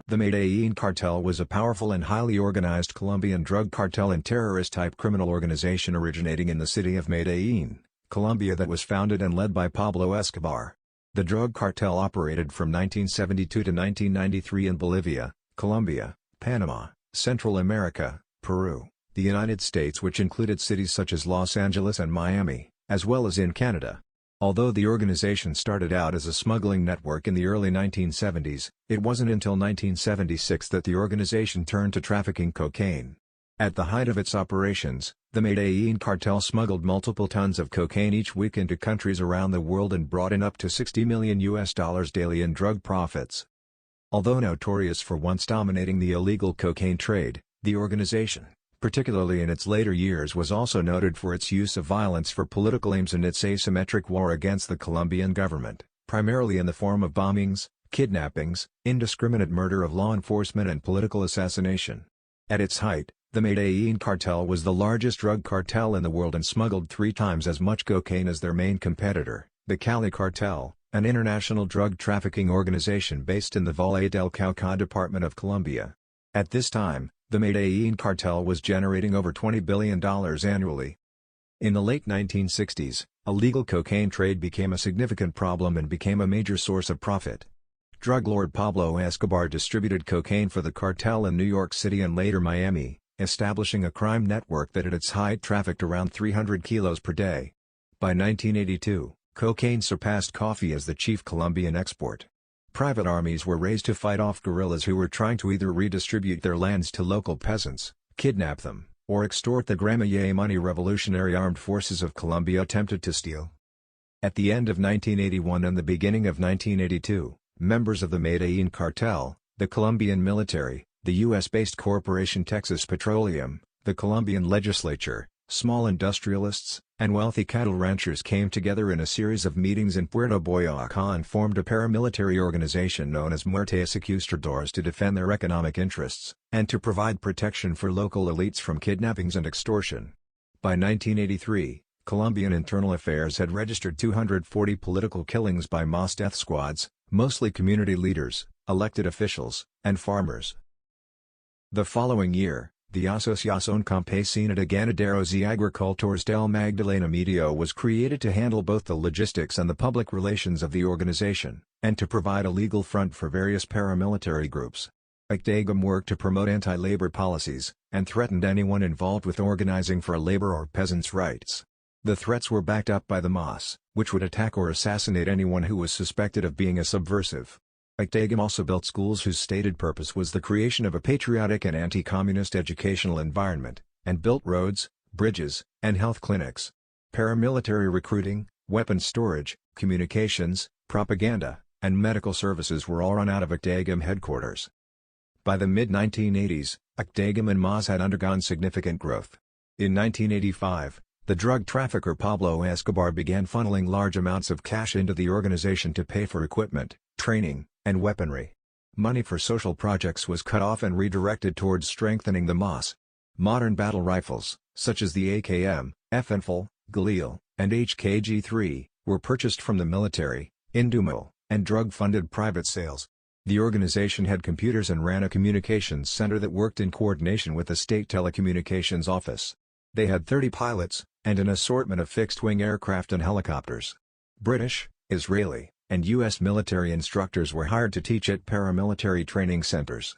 The Medellin cartel was a powerful and highly organized Colombian drug cartel and terrorist-type criminal organization originating in the city of Medellin, Colombia that was founded and led by Pablo Escobar. The drug cartel operated from 1972 to 1993 in Bolivia, Colombia, Panama, Central America, Peru, the United States, which included cities such as Los Angeles and Miami, as well as in Canada. Although the organization started out as a smuggling network in the early 1970s, it wasn't until 1976 that the organization turned to trafficking cocaine. At the height of its operations, the Medellin cartel smuggled multiple tons of cocaine each week into countries around the world and brought in up to $60 million daily in drug profits. Although notorious for once dominating the illegal cocaine trade, the organization, particularly in its later years, was also noted for its use of violence for political aims and its asymmetric war against the Colombian government, primarily in the form of bombings, kidnappings, indiscriminate murder of law enforcement and political assassination. At its height, the Medellin cartel was the largest drug cartel in the world and smuggled 3 times as much cocaine as their main competitor, the Cali Cartel, an international drug trafficking organization based in the Valle del Cauca department of Colombia. At this time, the Medellin cartel was generating over $20 billion annually. In the late 1960s, illegal cocaine trade became a significant problem and became a major source of profit. Drug lord Pablo Escobar distributed cocaine for the cartel in New York City and later Miami, establishing a crime network that at its height trafficked around 300 kilos per day. By 1982, cocaine surpassed coffee as the chief Colombian export. Private armies were raised to fight off guerrillas who were trying to either redistribute their lands to local peasants, kidnap them, or extort the Guerrilla money. Revolutionary Armed Forces of Colombia attempted to steal. At the end of 1981 and the beginning of 1982, members of the Medellin cartel, the Colombian military, the U.S.-based corporation Texas Petroleum, the Colombian legislature, small industrialists, and wealthy cattle ranchers came together in a series of meetings in Puerto Boyacá and formed a paramilitary organization known as Muerte Secuestradores to defend their economic interests, and to provide protection for local elites from kidnappings and extortion. By 1983, Colombian Internal Affairs had registered 240 political killings by mass death squads, mostly community leaders, elected officials, and farmers. The following year, the Asociación Campesina de Ganaderos y Agricultores del Magdalena Medio was created to handle both the logistics and the public relations of the organization, and to provide a legal front for various paramilitary groups. ACDAGM worked to promote anti-labor policies, and threatened anyone involved with organizing for labor or peasants' rights. The threats were backed up by the MAS, which would attack or assassinate anyone who was suspected of being a subversive. ACDAGM also built schools whose stated purpose was the creation of a patriotic and anti-communist educational environment, and built roads, bridges, and health clinics. Paramilitary recruiting, weapons storage, communications, propaganda, and medical services were all run out of ACDAGM headquarters. By the mid-1980s, ACDAGM and MAS had undergone significant growth. In 1985, the drug trafficker Pablo Escobar began funneling large amounts of cash into the organization to pay for equipment, training, and weaponry. Money for social projects was cut off and redirected towards strengthening the MAS. Modern battle rifles, such as the AKM, FNFL, Galil, and HKG-3, were purchased from the military, Indumal, and drug-funded private sales. The organization had computers and ran a communications center that worked in coordination with the state telecommunications office. They had 30 pilots, and an assortment of fixed-wing aircraft and helicopters. British, Israeli, and U.S. military instructors were hired to teach at paramilitary training centers.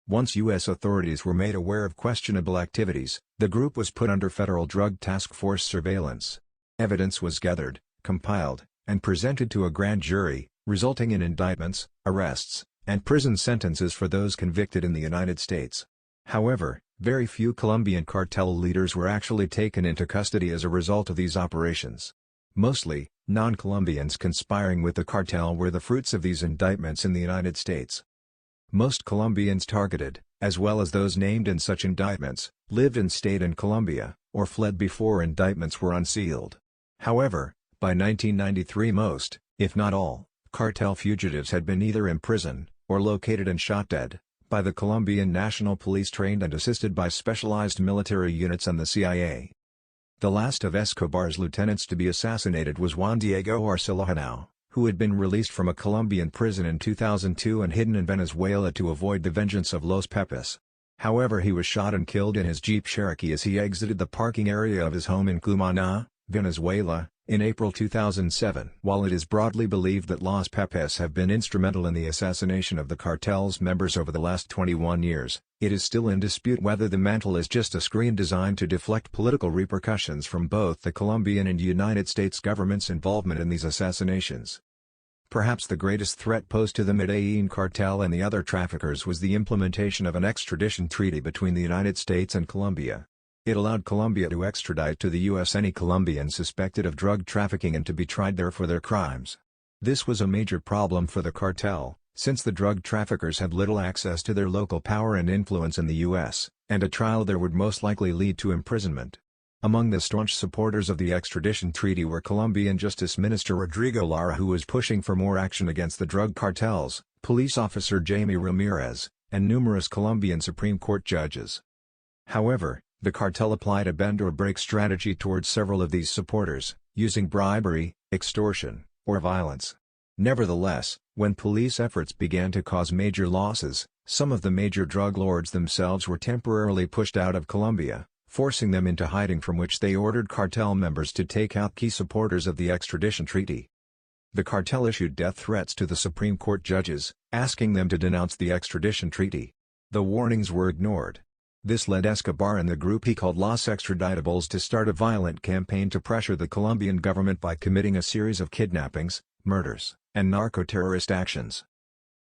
Once U.S. authorities were made aware of questionable activities, the group was put under Federal Drug Task Force surveillance. Evidence was gathered, compiled, and presented to a grand jury, resulting in indictments, arrests, and prison sentences for those convicted in the United States. However, very few Colombian cartel leaders were actually taken into custody as a result of these operations. Mostly, non-Colombians conspiring with the cartel were the fruits of these indictments in the United States. Most Colombians targeted, as well as those named in such indictments, lived and stayed in Colombia, or fled before indictments were unsealed. However, by 1993 most, if not all, cartel fugitives had been either imprisoned, or located and shot dead, by the Colombian National Police trained and assisted by specialized military units and the CIA. The last of Escobar's lieutenants to be assassinated was Juan Diego Arcilajano, who had been released from a Colombian prison in 2002 and hidden in Venezuela to avoid the vengeance of Los Pepes. However, he was shot and killed in his Jeep Cherokee as he exited the parking area of his home in Cumaná, Venezuela, in April 2007. While it is broadly believed that Los Pepes have been instrumental in the assassination of the cartel's members over the last 21 years, it is still in dispute whether the mantle is just a screen designed to deflect political repercussions from both the Colombian and United States governments' involvement in these assassinations. Perhaps the greatest threat posed to the Medellin cartel and the other traffickers was the implementation of an extradition treaty between the United States and Colombia. It allowed Colombia to extradite to the U.S. any Colombian suspected of drug trafficking and to be tried there for their crimes. This was a major problem for the cartel, since the drug traffickers had little access to their local power and influence in the U.S., and a trial there would most likely lead to imprisonment. Among the staunch supporters of the extradition treaty were Colombian Justice Minister Rodrigo Lara, who was pushing for more action against the drug cartels, police officer Jaime Ramirez, and numerous Colombian Supreme Court judges. However, the cartel applied a bend-or-break strategy towards several of these supporters, using bribery, extortion, or violence. Nevertheless, when police efforts began to cause major losses, some of the major drug lords themselves were temporarily pushed out of Colombia, forcing them into hiding, from which they ordered cartel members to take out key supporters of the extradition treaty. The cartel issued death threats to the Supreme Court judges, asking them to denounce the extradition treaty. The warnings were ignored. This led Escobar and the group he called Los Extraditables to start a violent campaign to pressure the Colombian government by committing a series of kidnappings, murders, and narco-terrorist actions.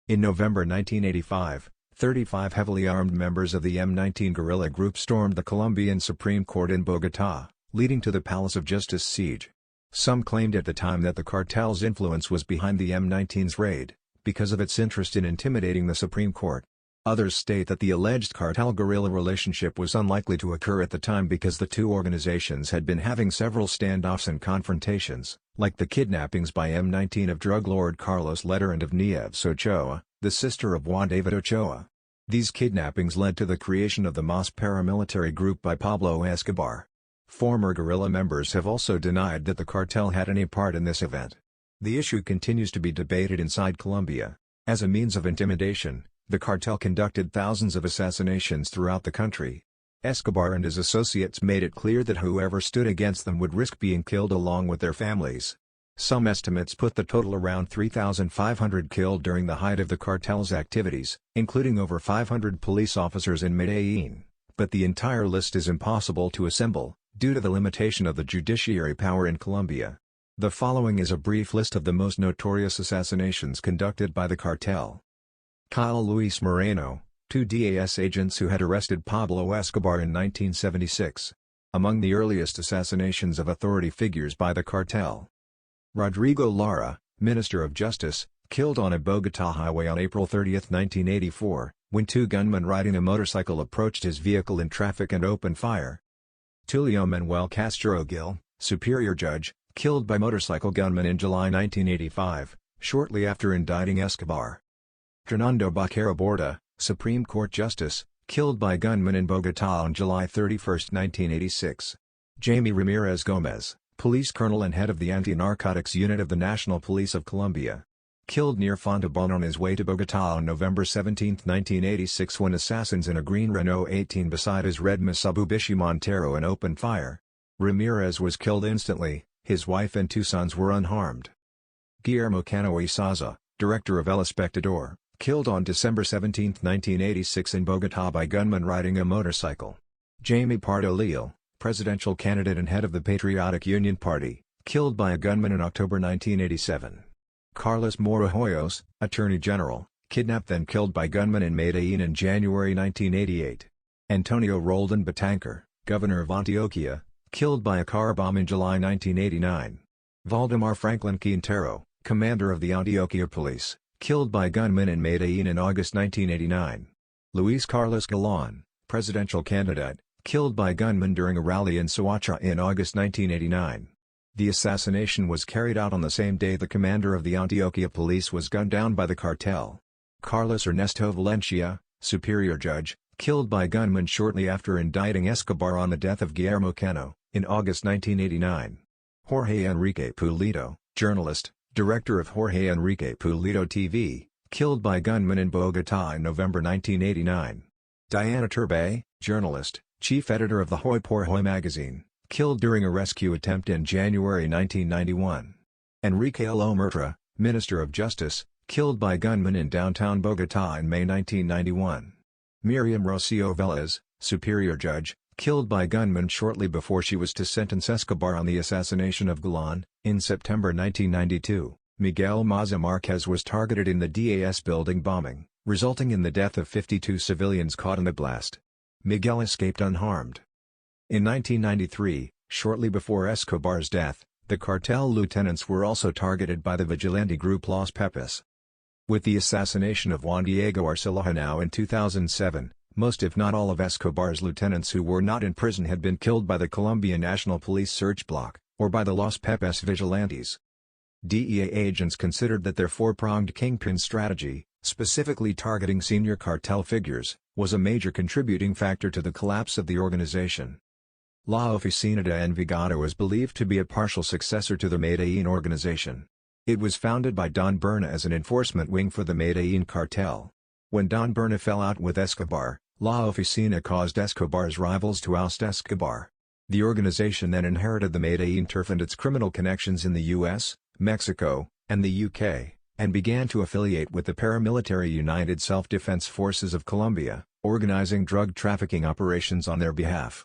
In November 1985, 35 heavily armed members of the M19 guerrilla group stormed the Colombian Supreme Court in Bogotá, leading to the Palace of Justice siege. Some claimed at the time that the cartel's influence was behind the M19's raid, because of its interest in intimidating the Supreme Court. Others state that the alleged cartel-guerrilla relationship was unlikely to occur at the time because the two organizations had been having several standoffs and confrontations, like the kidnappings by M19 of drug lord Carlos Leder and of Nieves Ochoa, the sister of Juan David Ochoa. These kidnappings led to the creation of the MAS paramilitary group by Pablo Escobar. Former guerrilla members have also denied that the cartel had any part in this event. The issue continues to be debated inside Colombia. As a means of intimidation, the cartel conducted thousands of assassinations throughout the country. Escobar and his associates made it clear that whoever stood against them would risk being killed along with their families. Some estimates put the total around 3,500 killed during the height of the cartel's activities, including over 500 police officers in Medellin, but the entire list is impossible to assemble, due to the limitation of the judiciary power in Colombia. The following is a brief list of the most notorious assassinations conducted by the cartel. Kyle Luis Moreno, 2 DAS agents who had arrested Pablo Escobar in 1976. Among the earliest assassinations of authority figures by the cartel. Rodrigo Lara, Minister of Justice, killed on a Bogotá highway on April 30, 1984, when two gunmen riding a motorcycle approached his vehicle in traffic and opened fire. Tulio Manuel Castro Gil, Superior Judge, killed by motorcycle gunmen in July 1985, shortly after indicting Escobar. Fernando Baquero Borda, Supreme Court Justice, killed by gunmen in Bogotá on July 31, 1986. Jaime Ramirez Gomez, Police Colonel and head of the Anti-Narcotics Unit of the National Police of Colombia. Killed near Fontibón on his way to Bogotá on November 17, 1986 when assassins in a green Renault 18 beside his red Mitsubishi Montero and opened fire. Ramirez was killed instantly, his wife and 2 sons were unharmed. Guillermo Cano Izaza, Director of El Espectador, killed on December 17, 1986 in Bogotá by gunmen riding a motorcycle. Jaime Pardo Leal, presidential candidate and head of the Patriotic Union Party, killed by a gunman in October 1987. Carlos Mora Hoyos, Attorney General, kidnapped then killed by gunmen in Medellin in January 1988. Antonio Roldan Betancourt, Governor of Antioquia, killed by a car bomb in July 1989. Valdemar Franklin Quintero, Commander of the Antioquia Police, killed by gunmen in Medellin in August 1989. Luis Carlos Galán, presidential candidate, killed by gunmen during a rally in Soacha in August 1989. The assassination was carried out on the same day the commander of the Antioquia Police was gunned down by the cartel. Carlos Ernesto Valencia, Superior Judge, killed by gunmen shortly after indicting Escobar on the death of Guillermo Cano, in August 1989. Jorge Enrique Pulido, journalist, Director of Jorge Enrique Pulido TV, killed by gunmen in Bogotá in November 1989. Diana Turbay, journalist, chief editor of the Hoy por Hoy magazine, killed during a rescue attempt in January 1991. Enrique Alomurtra, Minister of Justice, killed by gunmen in downtown Bogotá in May 1991. Miriam Rocio Velez, Superior Judge, killed by gunmen shortly before she was to sentence Escobar on the assassination of Galan. In September 1992, Miguel Maza Marquez was targeted in the DAS building bombing, resulting in the death of 52 civilians caught in the blast. Miguel escaped unharmed. In 1993, shortly before Escobar's death, the cartel lieutenants were also targeted by the vigilante group Los Pepes. With the assassination of Juan Diego Arcilajano in 2007, most if not all of Escobar's lieutenants who were not in prison had been killed by the Colombian National Police search block, or by the Los Pepes vigilantes. DEA agents considered that their four-pronged kingpin strategy, specifically targeting senior cartel figures, was a major contributing factor to the collapse of the organization. La Oficina de Envigado is believed to be a partial successor to the Medellin organization. It was founded by Don Berna as an enforcement wing for the Medellin cartel. When Don Berna fell out with Escobar, La Oficina caused Escobar's rivals to oust Escobar. The organization then inherited the Medellin turf and its criminal connections in the US, Mexico, and the UK, and began to affiliate with the paramilitary United Self-Defense Forces of Colombia, organizing drug trafficking operations on their behalf.